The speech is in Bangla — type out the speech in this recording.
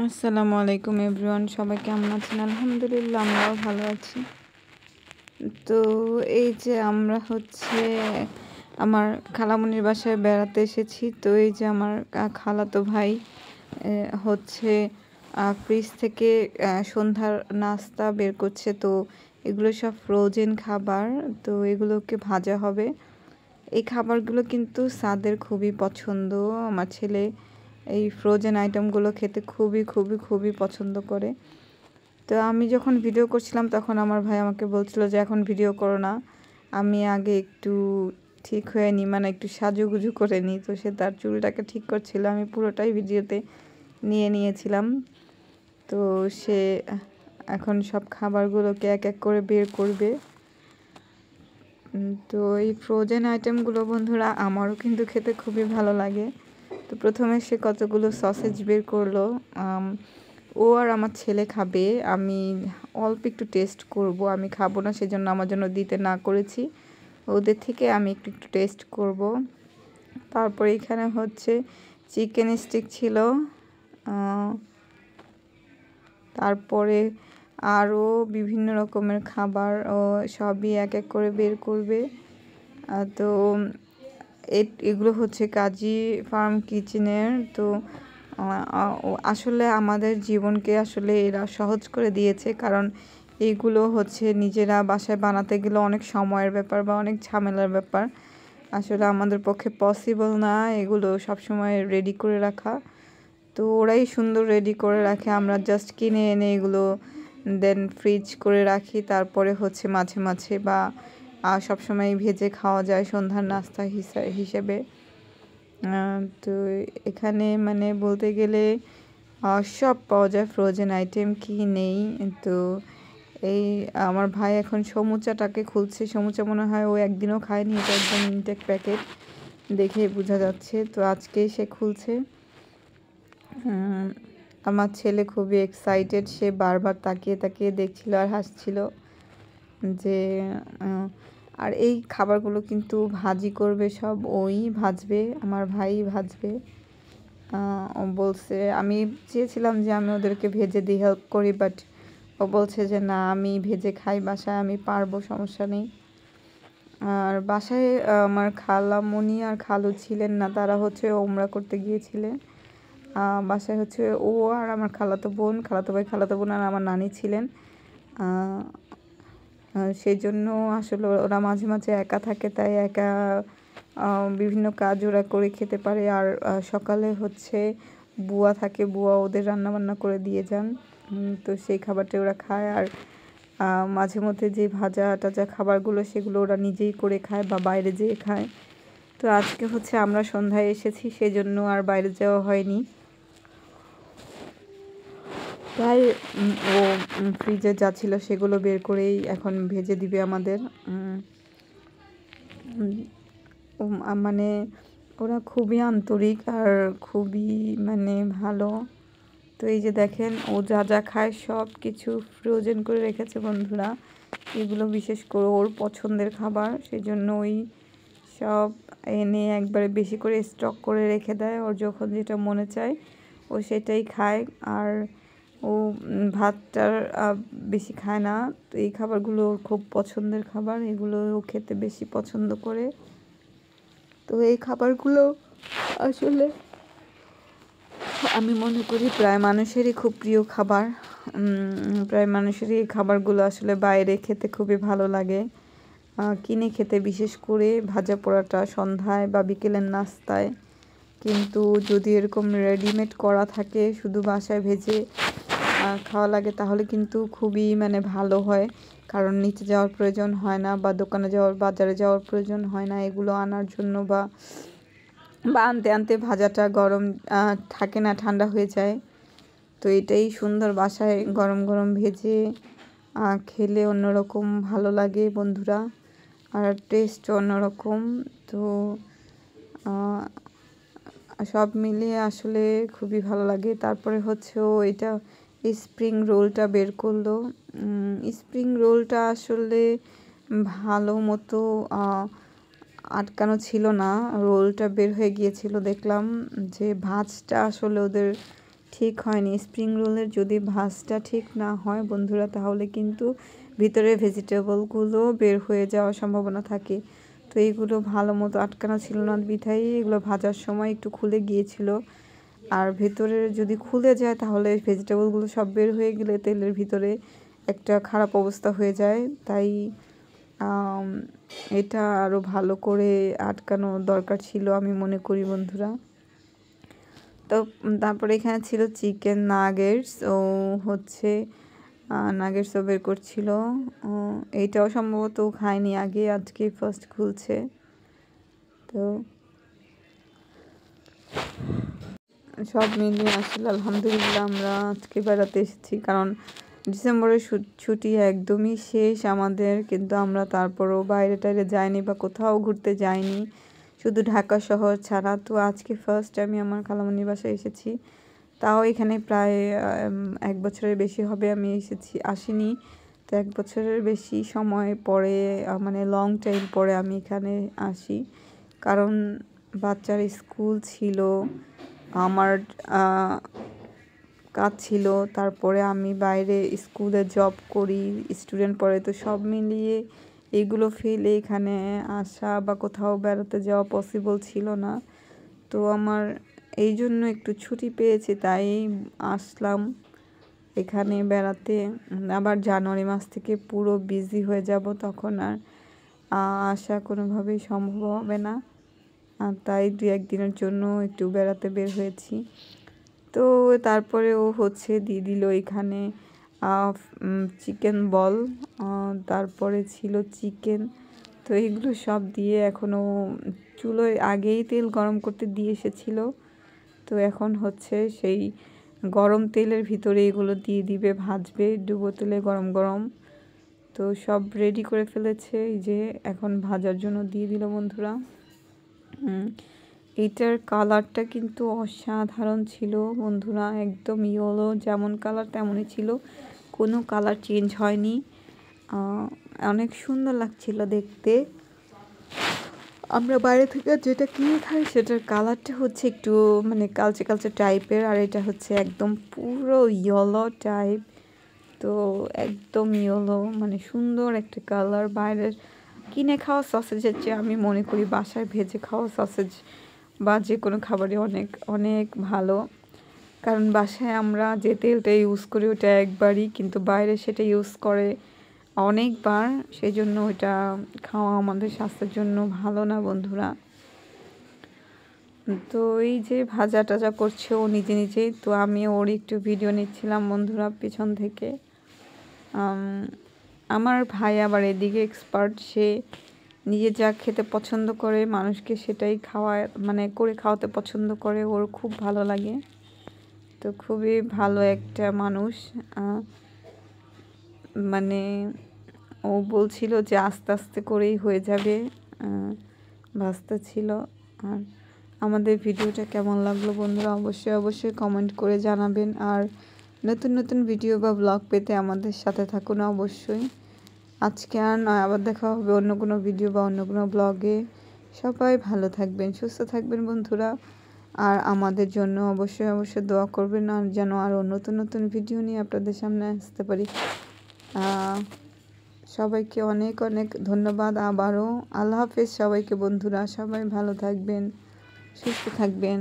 আসসালামু আলাইকুম এভরিওয়ান, সবাই কেমন আছেন? আলহামদুলিল্লাহ, আমরাও ভালো আছি। তো এই যে আমরা আমার খালামণির বাসায় বেড়াতে এসেছি। তো এই যে আমার খালাতো ভাই হচ্ছে ফ্রিজ থেকে সন্ধ্যার নাস্তা বের করছে। তো এগুলো সব ফ্রোজেন খাবার, তো এগুলোকে ভাজা হবে। এই খাবারগুলো কিন্তু সাদের খুবই পছন্দ। আমার ছেলে এই ফ্রোজেন আইটেমগুলো খেতে খুবই খুবই খুবই পছন্দ করে। তো আমি যখন ভিডিও করছিলাম তখন আমার ভাই আমাকে বলছিল যে এখন ভিডিও করো না, আমি আগে একটু ঠিক হয়ে নিই, মানে একটু সাজুগুজু করে নিই। তো সে তার চুলটাকে ঠিক করছিল, আমি পুরোটাই ভিডিওতে নিয়েছিলাম। তো সে এখন সব খাবারগুলোকে এক এক করে বের করবে। তো এই ফ্রোজেন আইটেমগুলো বন্ধুরা আমারও কিন্তু খেতে খুবই ভালো লাগে। তো প্রথমে সে কতগুলো সসেজ বের করলো। ও আর আমার ছেলে খাবে, আমি অল্প একটু টেস্ট করব, আমি খাবো না, সেজন্য আমার জন্য দিতে না করেছি। ওদের থেকে আমি একটু একটু টেস্ট করব। তারপরে এখানে চিকেন স্টিক ছিল। তারপরে আরও বিভিন্ন রকমের খাবার ও সবই এক এক করে বের করবে। তো এগুলো হচ্ছে কাজী ফার্ম কিচেনের। তো আসলে আমাদের জীবনকে আসলে এরা সহজ করে দিয়েছে, কারণ এইগুলো নিজেরা বাসায় বানাতে গেলে অনেক সময়ের ব্যাপার বা অনেক ঝামেলার ব্যাপার। আসলে আমাদের পক্ষে পসিবল না এগুলো সবসময় রেডি করে রাখা। তো ওরাই সুন্দর রেডি করে রাখে, আমরা জাস্ট কিনে এনে এগুলো দেন ফ্রিজ করে রাখি। তারপরে মাঝে মাঝে বা সবসময় ভেজে খাওয়া যায় সন্ধ্যার নাস্তা হিসেবে। তো এখানে মানে বলতে গেলে সব পাওয়া যায় ফ্রোজেন আইটেম, কি নেই। তো এই আমার ভাই এখন সমুচাটাকে খুলছে। সমুচা মনে হয় ও একদিনও খায়নি, এটা একদম ইনটেক প্যাকেট, দেখেই বোঝা যাচ্ছে। তো আজকেই সে খুলছে। আমার ছেলে খুবই এক্সাইটেড, সে বারবার তাকিয়ে তাকিয়ে দেখছিল আর হাসছিল যে আর এই খাবারগুলো কিন্তু ভাজি করবে, সব ওই ভাজবে, আমার ভাই ভাজবে। ও বলছে, আমি চেয়েছিলাম যে আমি ওদেরকে ভেজে দিয়ে হেল্প করি, বাট ও বলছে যে না, আমি ভেজে খাই বাসায়, আমি পারবো, সমস্যা নেই। আর বাসায় আমার খালামণি আর খালু ছিলেন না, তারা ওমরা করতে গিয়েছিলেন। বাসায় ও আর আমার খালাতো ভাই খালাতো বোন আর আমার নানি ছিলেন। সেই জন্য আসলে ওরা মাঝে মাঝে একা থাকে, তাই একা বিভিন্ন কাজ ওরা করে খেতে পারে। আর সকালে বুয়া থাকে, বুয়া ওদের রান্নাবান্না করে দিয়ে যান। তো সেই খাবারটা ওরা খায়। আর মাঝে মধ্যে যে ভাজা টাজা খাবারগুলো সেগুলো ওরা নিজেই করে খায় বা বাইরে যেয়ে খায়। তো আজকে আমরা সন্ধ্যায় এসেছি, সেই জন্য আর বাইরে যাওয়া হয়নি। তাই ও ফ্রিজে যা ছিল সেগুলো বের করেই এখন ভেজে দিবে আমাদের। মানে ওরা খুবই আন্তরিক আর খুবই মানে ভালো। তো এই যে দেখেন, ও যা যা খায় সব কিছু ফ্রোজেন করে রেখেছে বন্ধুরা। এগুলো বিশেষ করে ওর পছন্দের খাবার, সেই জন্য ওই সব এনে একবারে বেশি করে স্টক করে রেখে দেয়। ওর যখন যেটা মনে চায় ও সেটাই খায়। আর ও ভাতটার বেশি খায় না। তো এই খাবারগুলো ওর খুব পছন্দের খাবার, এগুলো ও খেতে বেশি পছন্দ করে। তো এই খাবারগুলো আসলে আমি মনে করি প্রায় মানুষেরই খুব প্রিয় খাবার। প্রায় মানুষেরই এই খাবারগুলো আসলে বাইরে খেতে খুবই ভালো লাগে, কিনে খেতে, বিশেষ করে ভাজা পোড়াটা সন্ধ্যায় বা বিকেলের নাস্তায়। কিন্তু যদি এরকম রেডিমেড করা থাকে, শুধু বাসায় ভেজে খাওয়া লাগে, তাহলে কিন্তু খুবই মানে ভালো হয়। কারণ নিচে যাওয়ার প্রয়োজন হয় না, বা দোকানে বাজারে যাওয়ার প্রয়োজন হয় না এগুলো আনার জন্য, বা আনতে আনতে ভাজাটা গরম থাকে না, ঠান্ডা হয়ে যায়। তো এটাই সুন্দর, বাসায় গরম গরম ভেজে খেলে অন্যরকম ভালো লাগে বন্ধুরা, আর টেস্ট অন্যরকম। তো সব মিলিয়ে আসলে খুবই ভালো লাগে। তারপরে ও এটা স্প্রিং রোলটা বের করলো। স্প্রিং রোলটা আসলে ভালো মতো আটকানো ছিল না, রোলটা বের হয়ে গিয়েছিল। দেখলাম যে ভাঁজটা আসলে ওদের ঠিক হয়নি। স্প্রিং রোলের যদি ভাঁজটা ঠিক না হয় বন্ধুরা, তাহলে কিন্তু ভিতরে ভেজিটেবলগুলো বের হয়ে যাওয়ার সম্ভাবনা থাকে। তো এইগুলো ভালো মতো আটকানো ছিল না বিধায় এগুলো ভাজার সময় একটু খুলে গিয়েছিল। আর ভেতরে যদি খুলে যায় তাহলে ভেজিটেবলগুলো সব বের হয়ে গেলে তেলের ভিতরে একটা খারাপ অবস্থা হয়ে যায়। তাই এটা আরও ভালো করে আটকানো দরকার ছিল আমি মনে করি বন্ধুরা। তো তারপরে এখানে ছিল চিকেন নাগেটস, ও হচ্ছে নাগেটসও বের করছিল। এইটাও সম্ভবত খায়নি আগে, আজকে ফার্স্ট খুলছে। তো সব মিলিয়ে আসলে আলহামদুলিল্লাহ আমরা আজকে বেড়াতে এসেছি, কারণ ডিসেম্বরের ছুটি একদমই শেষ আমাদের, কিন্তু আমরা তারপরও বাইরে টাইরে যাইনি বা কোথাও ঘুরতে যাইনি, শুধু ঢাকা শহর ছাড়া। তো আজকে ফার্স্ট আমি আমার খালামণির বাসায় এসেছি, তাও এখানে প্রায় 1 বছরের বেশি হবে আমি আসিনি। তো 1 বছরের বেশি সময় পরে, মানে লং টাইম পরে আমি এখানে আসি, কারণ বাচ্চার স্কুল ছিল, আমার কাজ ছিল, তারপরে আমি বাইরে স্কুলে জব করি, স্টুডেন্ট পড়ে। তো সব মিলিয়ে এগুলো ফেলে এখানে আসা বা কোথাও বেড়াতে যাওয়া পসিবল ছিল না। তো আমার এই জন্য একটু ছুটি পেয়েছি, তাই আসলাম এখানে বেড়াতে। আবার জানুয়ারি মাস থেকে পুরো বিজি হয়ে যাব, তখন আর আসা কোনোভাবেই সম্ভব হবে না। তাই 2-1 দিনের জন্য একটু বেড়াতে বের হয়েছি। তো তারপরে ও হচ্ছে দিয়ে দিল এখানে চিকেন বল, তারপরে ছিল চিকেন। তো এগুলো সব দিয়ে এখনও চুলোয় আগেই তেল গরম করতে দিয়ে এসেছিল। তো এখন হচ্ছে সেই গরম তেলের ভিতরে এগুলো দিয়ে দিবে, ভাজবে ডুবো তেলে গরম গরম। তো সব রেডি করে ফেলেছে, এই যে এখন ভাজার জন্য দিয়ে দিল বন্ধুরা। এইটার কালারটা কিন্তু অসাধারণ ছিল বন্ধুরা, একদম ইয়েলো, যেমন কালার তেমনই ছিল, কোনো কালার চেঞ্জ হয়নি। অনেক সুন্দর লাগছিল দেখতে। আমরা বাইরে থেকে যেটা কিনে খাই সেটার কালারটা হচ্ছে একটু মানে কালচে কালচে টাইপের, আর এটা হচ্ছে একদম পুরো ইয়েলো টাইপ। তো একদম ইয়েলো, মানে সুন্দর একটা কালার। বাইরের কিনে খাওয়া সসেজের চেয়ে আমি মনে করি বাসায় ভেজে খাওয়া সসেজ বা যে কোনো খাবারই অনেক অনেক ভালো, কারণ বাসায় আমরা যে তেলটা ইউজ করি ওটা একবারই, কিন্তু বাইরে সেটা ইউজ করে অনেকবার, সেই জন্য ওইটা খাওয়া আমাদের স্বাস্থ্যের জন্য ভালো না বন্ধুরা। তো এই যে ভাজা টাজা করছে ও নিজে নিজেই, তো আমি ওর একটু ভিডিও নিচ্ছিলাম বন্ধুরা পেছন থেকে। আমার ভাই আবার এদিকে এক্সপার্ট, সে নিজে যা খেতে পছন্দ করে মানুষকে সেটাই মানে করে খাওয়াতে পছন্দ করে, ওর খুব ভালো লাগে। তো খুবই ভালো একটা মানুষ, মানে ও বলছিল যে আস্তে আস্তে করেই হয়ে যাবে, ভাজতে ছিল। আর আমাদের ভিডিওটা কেমন লাগলো বন্ধুরা অবশ্যই অবশ্যই কমেন্ট করে জানাবেন, আর নতুন নতুন ভিডিও বা ব্লগ পেতে আমাদের সাথে থাকুন অবশ্যই। আজকে আর নয়, আবার দেখা হবে অন্য কোনো ভিডিও বা অন্য কোনো ব্লগে। সবাই ভালো থাকবেন, সুস্থ থাকবেন বন্ধুরা, আর আমাদের জন্য অবশ্যই অবশ্যই দোয়া করবেন, আর যেন আরও নতুন নতুন ভিডিও নিয়ে আপনাদের সামনে আসতে পারি। সবাইকে অনেক অনেক ধন্যবাদ আবারও। আল্লাহ হাফেজ সবাইকে বন্ধুরা, সবাই ভালো থাকবেন, সুস্থ থাকবেন।